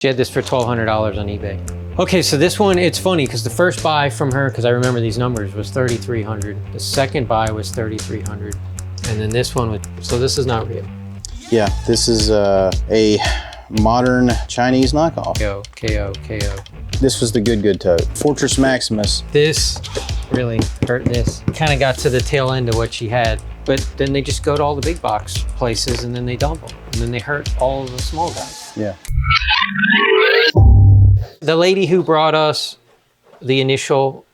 She had this for $1,200 on eBay. Okay, so this one, it's funny because the first buy from her, because I remember these numbers, was $3,300. The second buy was $3,300. And then this one, so this is not real. Yeah, this is a modern Chinese knockoff. KO. This was the good tote. Fortress Maximus. This really hurt this. Kind of got to the tail end of what she had, but then they just go to all the big box places and then they dump them. And then they hurt all of the small guys. Yeah. The lady who brought us the initial,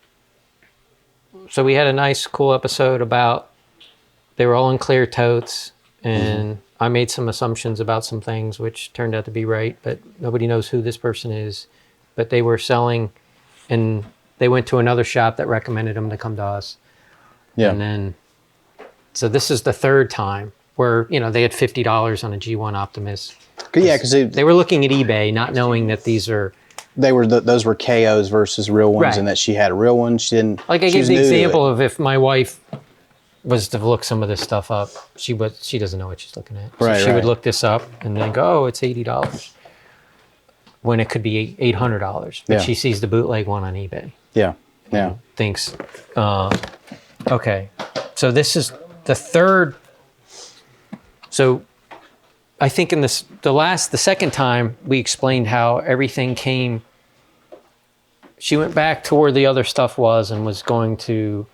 so we had a nice cool episode about, they were all in clear totes, and I made some assumptions about some things which turned out to be right, but nobody knows who this person is. But they were selling, and they went to another shop that recommended them to come to us. Yeah. And then, so this is the third time where, you know, they had $50 on a G1 Optimus. Yeah, because they were looking at eBay, not knowing that these are, those were KOs versus real ones, right. And that she had a real one. She didn't. Like I gave the example of if my wife was to look some of this stuff up, she doesn't know what she's looking at. So right, she would look this up and then go, oh, it's $80 when it could be $800. But she sees the bootleg one on eBay. Yeah, yeah. And thinks, okay, so this is the third. So I think in the second time we explained how everything came. She went back to where the other stuff was and was going to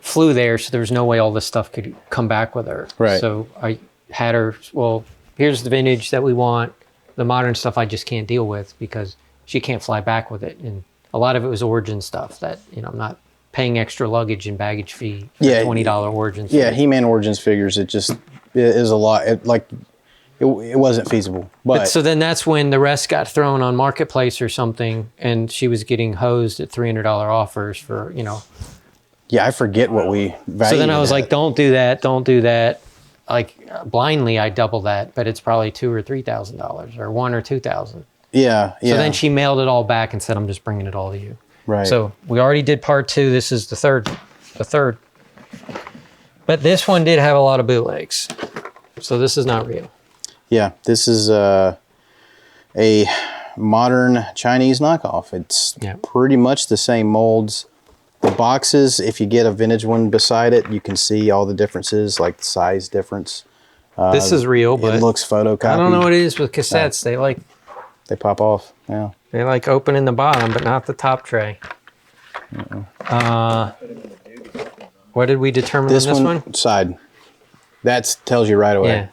flew there, so there was no way all this stuff could come back with her. Right. So I had her, well, here's the vintage that we want. The modern stuff I just can't deal with because she can't fly back with it. And a lot of it was origin stuff that, you know, I'm not paying extra luggage and baggage fee for $20 origins. Yeah, He-Man Origins figures, it is a lot. It wasn't feasible. But so then that's when the rest got thrown on Marketplace or something, and she was getting hosed at $300 offers for, you know. Yeah, I forget what we valued. So then I was like, don't do that. Like blindly, I double that, but it's probably $2,000 or $3,000 or $1,000 or $2,000. Yeah. So then she mailed it all back and said, I'm just bringing it all to you. Right. So we already did part 2. This is the third. But this one did have a lot of bootlegs. So this is not real. Yeah, this is a modern Chinese knockoff. It's pretty much the same molds. The boxes, if you get a vintage one beside it, you can see all the differences, like the size difference. This is real, but it looks photocopied. I don't know what it is with cassettes. They pop off. Yeah. They like opening the bottom, but not the top tray. What did we determine on this one? Side. That tells you right away.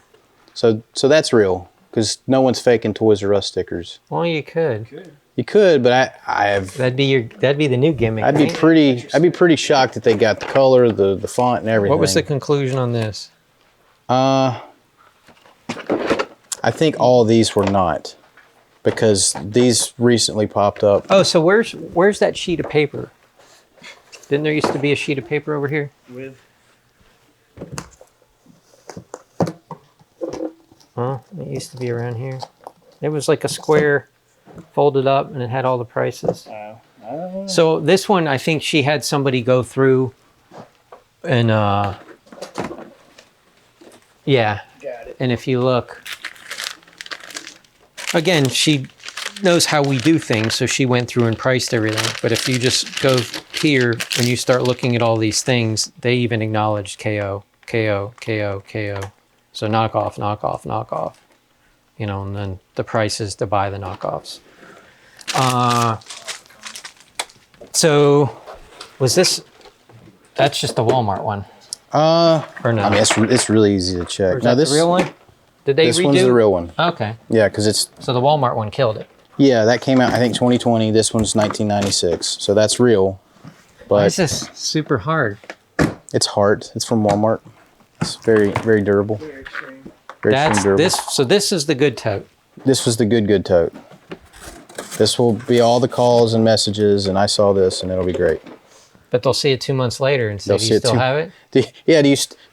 Yeah. So that's real because no one's faking Toys R Us stickers. Well, you could. You could, but I have. That'd be the new gimmick. I'd be pretty shocked that they got the color, the font, and everything. What was the conclusion on this? I think all of these were not, because these recently popped up. Oh, so where's that sheet of paper? Didn't there used to be a sheet of paper over here? Huh? It used to be around here. It was like a square folded up and it had all the prices. So this one, I think she had somebody go through and yeah. Got it. And if you look, again, she knows how we do things, so she went through and priced everything. But if you just go here and you start looking at all these things, they even acknowledged KO. So knockoff. You know, and then the prices to buy the knockoffs. So was this, that's just the Walmart one? Or no? I mean, it's really easy to check. Or is that the real one? Did they redo? This one's the real one. Okay. Yeah, because it's... So the Walmart one killed it. Yeah, that came out, I think, 2020. This one's 1996. So that's real. But why is this super hard? It's hard. It's from Walmart. It's very, very durable. Very extreme. Very durable. So this is the good tote. This was the good tote. This will be all the calls and messages, and I saw this, and it'll be great. But they'll see it 2 months later and say, do you still have it? Do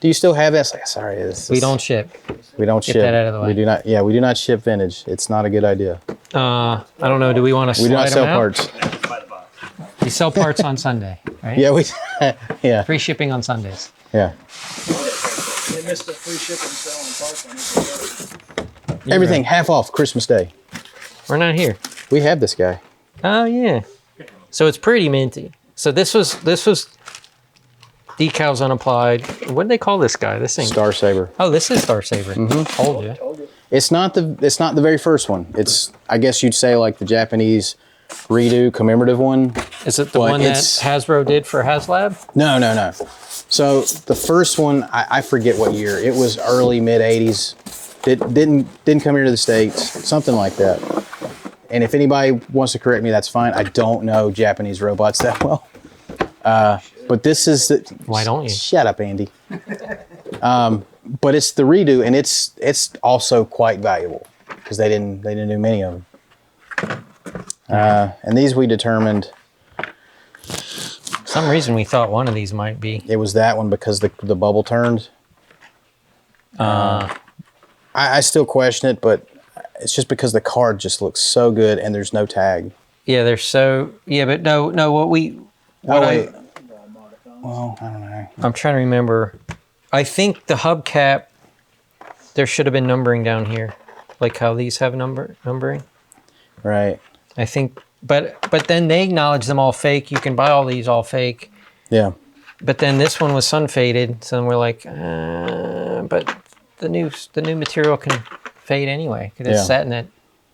you still have this? Sorry. We don't ship. We don't ship. Get that out of the way. We do not. Yeah, we do not ship vintage. It's not a good idea. I don't know. Do we want to slide them out? We do not sell parts. We sell parts on Sunday, right? Yeah, yeah. Free shipping on Sundays. Yeah. They missed the free shipping selling parts on it. Everything half off Christmas Day. We're not here. We have this guy. Oh yeah. So it's pretty minty. So this was decals unapplied. What do they call this guy? This thing. Star Saber. Oh, this is Star Saber. Told you. It's not the very first one. It's, I guess you'd say, like the Japanese redo commemorative one. Is it the one that Hasbro did for HasLab? No. So the first one, I forget what year. It was early mid '80s. It didn't come here to the States. Something like that. And if anybody wants to correct me, that's fine. I don't know Japanese robots that well. But this is the... Why don't you? Shut up, Andy. But it's the redo, and it's also quite valuable because they didn't do many of them. And these we determined... For some reason we thought one of these might be. It was that one because the bubble turned. I still question it, but it's just because the card just looks so good and there's no tag. Yeah, they're so... Yeah, but no, wait. Well, I don't know. I'm trying to remember. I think the hubcap, there should have been numbering down here. Like how these have numbering. Right. I think... But then they acknowledge them all fake. You can buy all these all fake. Yeah. But then this one was sun faded, so then we're like, but the new material can fade anyway because it's sat in that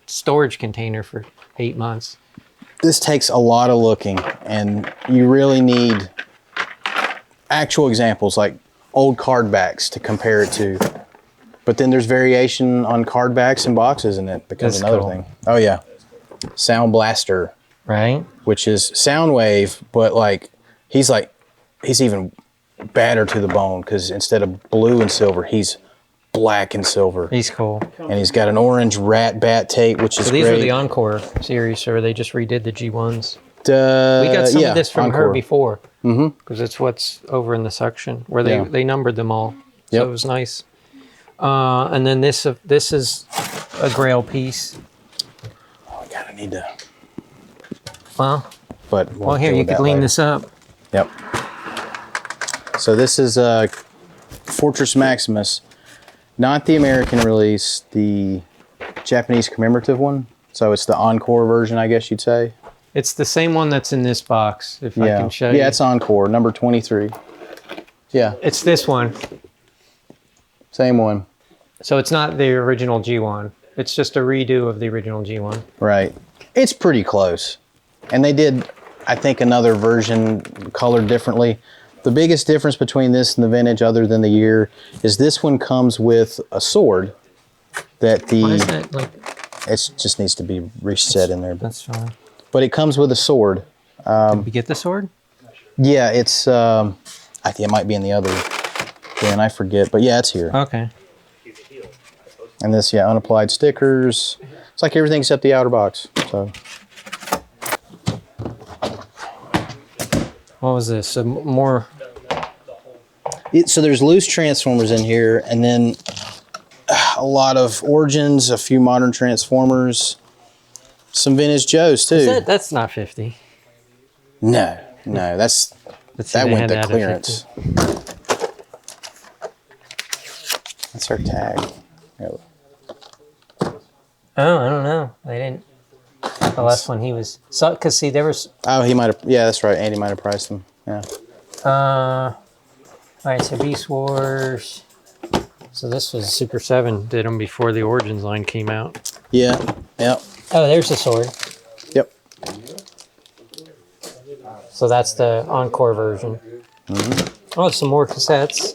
storage container for 8 months. This takes a lot of looking, and you really need actual examples like old cardbacks to compare it to. But then there's variation on cardbacks and boxes, and it becomes another thing. Oh yeah, Soundblaster, right? Which is Soundwave, but like he's even badder to the bone because instead of blue and silver, he's black and silver. He's cool. And he's got an orange rat bat tape, which is these great. are the Encore series, or they just redid the G1s. We got some of this from Encore. her before, because it's what's over in the section where they numbered them all. So it was nice. And then this is a Grail piece. Oh God, I need to. Well, But here you could lean this up. Yep. So this is Fortress Maximus, not the American release, the Japanese commemorative one. So it's the Encore version, I guess you'd say. It's the same one that's in this box, if I can show you. Yeah, it's Encore, number 23. Yeah. It's this one. Same one. So it's not the original G1. It's just a redo of the original G1. Right. It's pretty close. And they did, I think, another version colored differently. The biggest difference between this and the vintage, other than the year, is this one comes with a sword that the... Why is that like... It just needs to be reset in there. That's fine. But it comes with a sword. Did we get the sword? Yeah, it's... I think it might be in the other bin. I forget. But yeah, it's here. Okay. And this, unapplied stickers. It's like everything except the outer box. So... What was this? So more... So there's loose Transformers in here, and then a lot of Origins, a few modern Transformers, some vintage Joes too. That's not 50. No, that went to clearance. That's our tag. Oh, I don't know. They didn't. The last one he was... So, because see, there was... Oh, he might have... Yeah, that's right. Andy might have priced them. Yeah. All right, so Beast Wars. So this was Super 7. Did them before the Origins line came out. Yeah. Yep. Oh, there's the sword. Yep. So that's the Encore version. Oh, some more cassettes.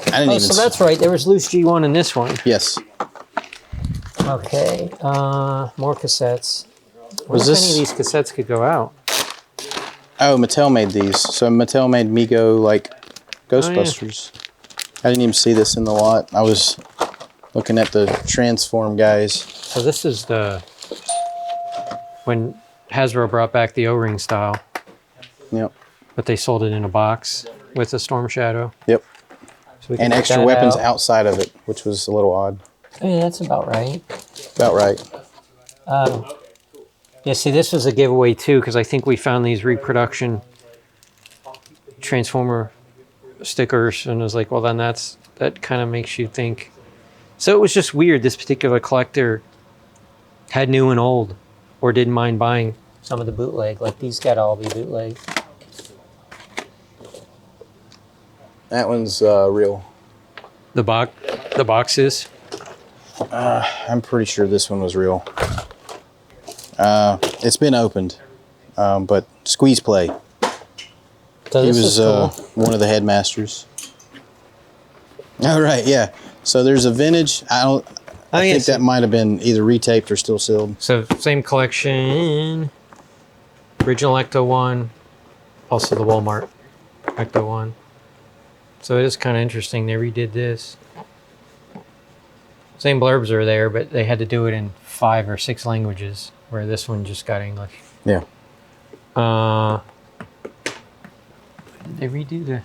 I didn't even... So that's right. There was loose G1 in this one. Yes. Okay. More cassettes. Was this... any of these cassettes could go out? Oh, Mattel made these. So Mattel made Mego, like, Ghostbusters. Oh, yeah. I didn't even see this in the lot. I was looking at the Transform guys. So this is the... when Hasbro brought back the O-ring style. Yep. But they sold it in a box with a Storm Shadow. Yep. So and extra weapons outside of it, which was a little odd. Yeah, that's about right. About right. Yeah, see, this was a giveaway too, because I think we found these reproduction Transformer stickers, and I was like, well, then that kind of makes you think. So it was just weird. This particular collector had new and old, or didn't mind buying some of the bootleg. Like these got to all be bootleg. That one's real. The boxes. I'm pretty sure this one was real. It's been opened, but Squeezeplay. So He this was is cool. one of the headmasters. All right, yeah. So there's a vintage. I think that might have been either retaped or still sealed. So same collection. Original Ecto 1. Also the Walmart Ecto 1. So it is kind of interesting. They redid this. Same blurbs are there, but they had to do it in 5 or 6 languages, where this one just got English. Yeah. They redo the...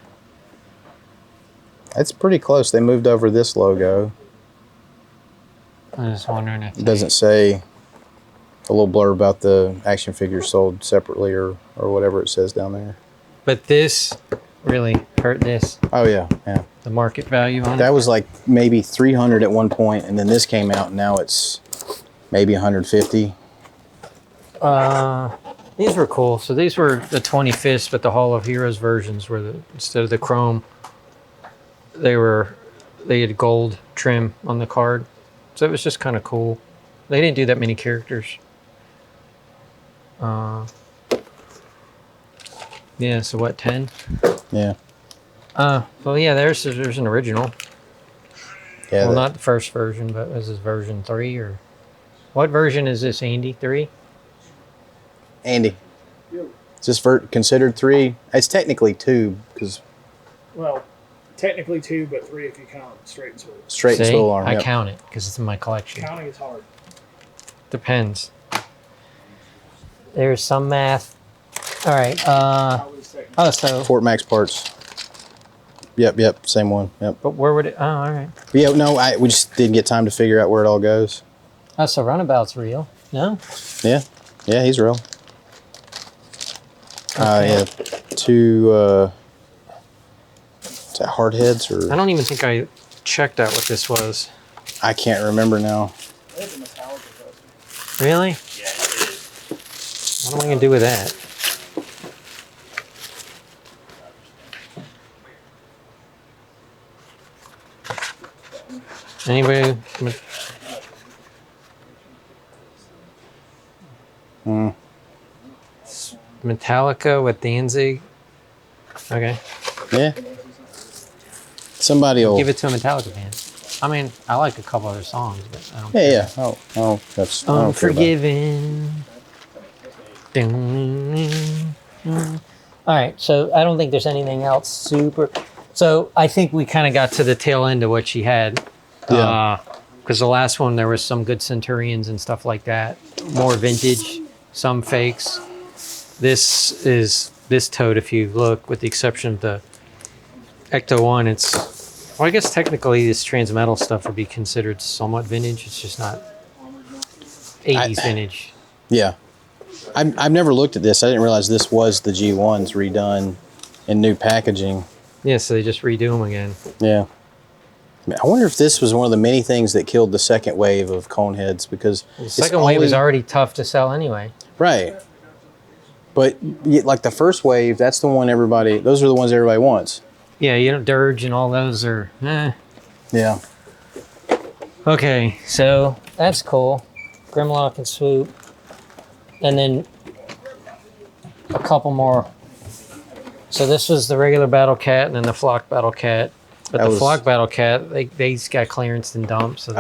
It's pretty close. They moved over this logo. I was wondering if... It doesn't say a little blurb about the action figures sold separately or whatever it says down there. But this really hurt this. Oh, yeah, yeah. The market value on it. That was like maybe 300 at one point, and then this came out, and now it's maybe 150. These were cool. So these were the 25th, but the Hall of Heroes versions were instead of the chrome, they had gold trim on the card. So it was just kind of cool. They didn't do that many characters. Yeah, so what, 10? Yeah. Well, yeah, there's an original. Yeah. Well, not the first version, but this is version 3 or... What version is this, Andy? 3? Andy. Is this considered 3? It's technically 2 because... Well, technically 2, but 3 if you count straight and swivel. Straight and swivel arm. I Yep. count it because it's in my collection. Counting is hard. Depends. There's some math. All right. How is technically? Oh, so... Fort Max parts. Yep, same one. Yep. But where would it... Oh, all right. But yeah, no, we just didn't get time to figure out where it all goes. Oh, so Runabout's real. No? Yeah, he's real. Yeah, 2 is that hard heads or I don't even think I checked out what this was. I can't remember now. There's a Metallica poster. Really? Yeah, it is. What am I going to do with that? Anybody? Metallica with Danzig. Okay. Yeah. Somebody will. Give it to a Metallica fan. I mean, I like a couple other songs, but I don't Yeah. Oh, that's. I don't care about it. Unforgiven. All right, so I don't think there's anything else super. So I think we kind of got to the tail end of what she had. Yeah. Because the last one, there was some good Centurions and stuff like that. More vintage, some fakes. This is this Tote, if you look, with the exception of the Ecto 1, it's... Well, I guess technically this Transmetal stuff would be considered somewhat vintage. It's just not 80s vintage. Yeah. I've never looked at this. I didn't realize this was the G1s redone in new packaging. Yeah, so they just redo them again. Yeah. I wonder if this was one of the many things that killed the second wave of cone heads because The second wave was already tough to sell anyway. right. But like the first wave, that's the one those are the ones everybody wants. Yeah, you know, Dirge and all those are... Yeah. Okay, so that's cool. Grimlock and Swoop. And then a couple more. So this was the regular Battlecat and then the Flock Battlecat. But the Flock Battlecat, they got clearance and dumped. So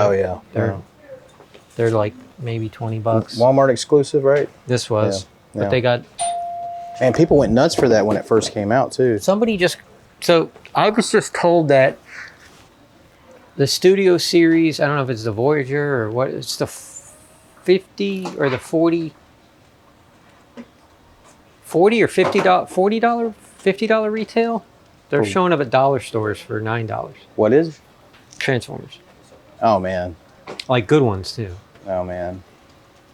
they're like maybe $20. Walmart exclusive, right? This was. Yeah. But they got... And people went nuts for that when it first came out, too. Somebody just... So I was just told that the Studio Series, I don't know if it's the Voyager or what, it's the 50 or the 40 or $50, $40, $50 retail. They're showing up at dollar stores for $9. What is it? Transformers. Oh, man. Like good ones too. Oh, man.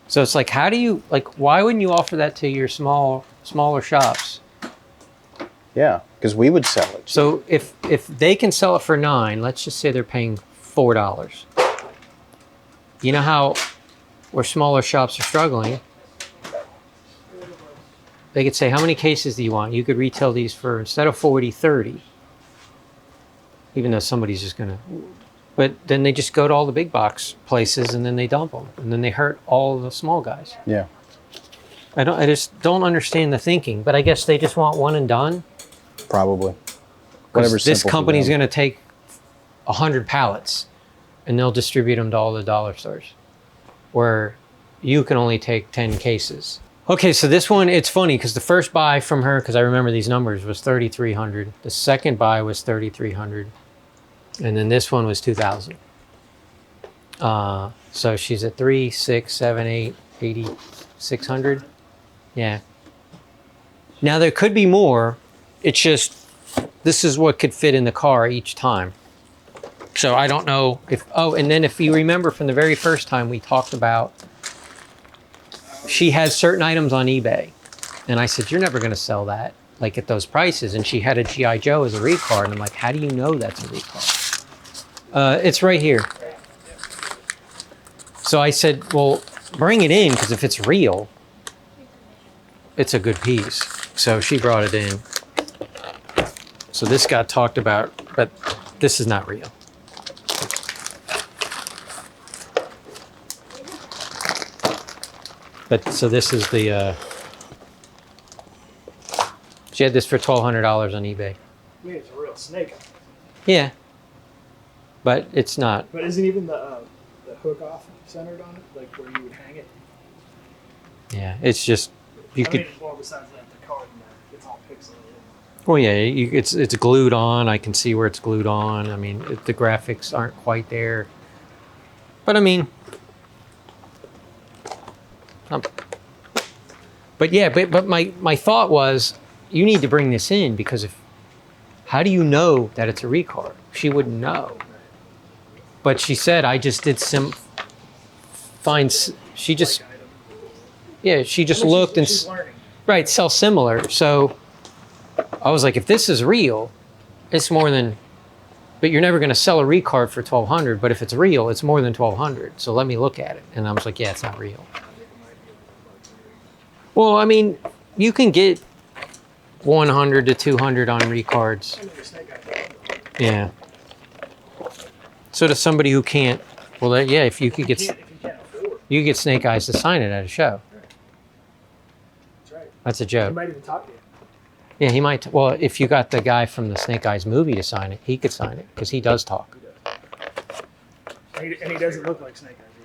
So it's like, how do you, like, why wouldn't you offer that to your smaller shops? Yeah, because we would sell it. So if they can sell it for $9, let's just say they're paying $4. You know how where smaller shops are struggling, they could say, how many cases do you want? You could retail these for, instead of 40, 30. Even though somebody's just going to... But then they just go to all the big box places and then they dump them. And then they hurt all the small guys. Yeah. I just don't understand the thinking. But I guess they just want one and done. Probably. Because this company's going to take 100 pallets and they'll distribute them to all the dollar stores. Where you can only take 10 cases. Okay, so this one, it's funny because the first buy from her, because I remember these numbers, was 3,300. The second buy was 3,300. And then this one was 2,000. So she's at 3, 6, 7, 8, 8,600. Yeah. Now there could be more. It's just, this is what could fit in the car each time. So I don't know if, oh, and then if you remember from the very first time we talked about, she had certain items on eBay. And I said, you're never going to sell that, like at those prices. And she had a G.I. Joe as a recard. And I'm like, how do you know that's a recard? It's right here. So I said, well, bring it in, because if it's real, it's a good piece. So she brought it in. So this got talked about, but this is not real. But so this is the, she had this for $1,200 on eBay. I mean, it's a real snake. Yeah. But it's not. But isn't even the hook off centered on it, like where you would hang it? Yeah, it's just, you I could. mean, well, besides that, the card and that, it's all pixelated. Well, yeah, it's glued on. I can see where it's glued on. I mean, the graphics aren't quite there. But I mean, but yeah, but my thought was, you need to bring this in, because how do you know that it's a recard? She wouldn't know. But she said, I just did she just looked and, She's learning. right, sell similar. So I was like, if this is real, it's more than, but you're never going to sell a recard for $1,200. But if it's real, it's more than $1,200. So let me look at it. And I was like, yeah, it's not real. Well, I mean, you can get 100 to 200 on recards. Yeah. So to somebody who can't, well, yeah, if you could get, If you can't afford. you could get Snake Eyes to sign it at a show. That's right. That's a He joke. might even talk to you. Yeah, he might. Well, if you got the guy from the Snake Eyes movie to sign it, he could sign it, because he does talk. And he doesn't look like Snake Eyes.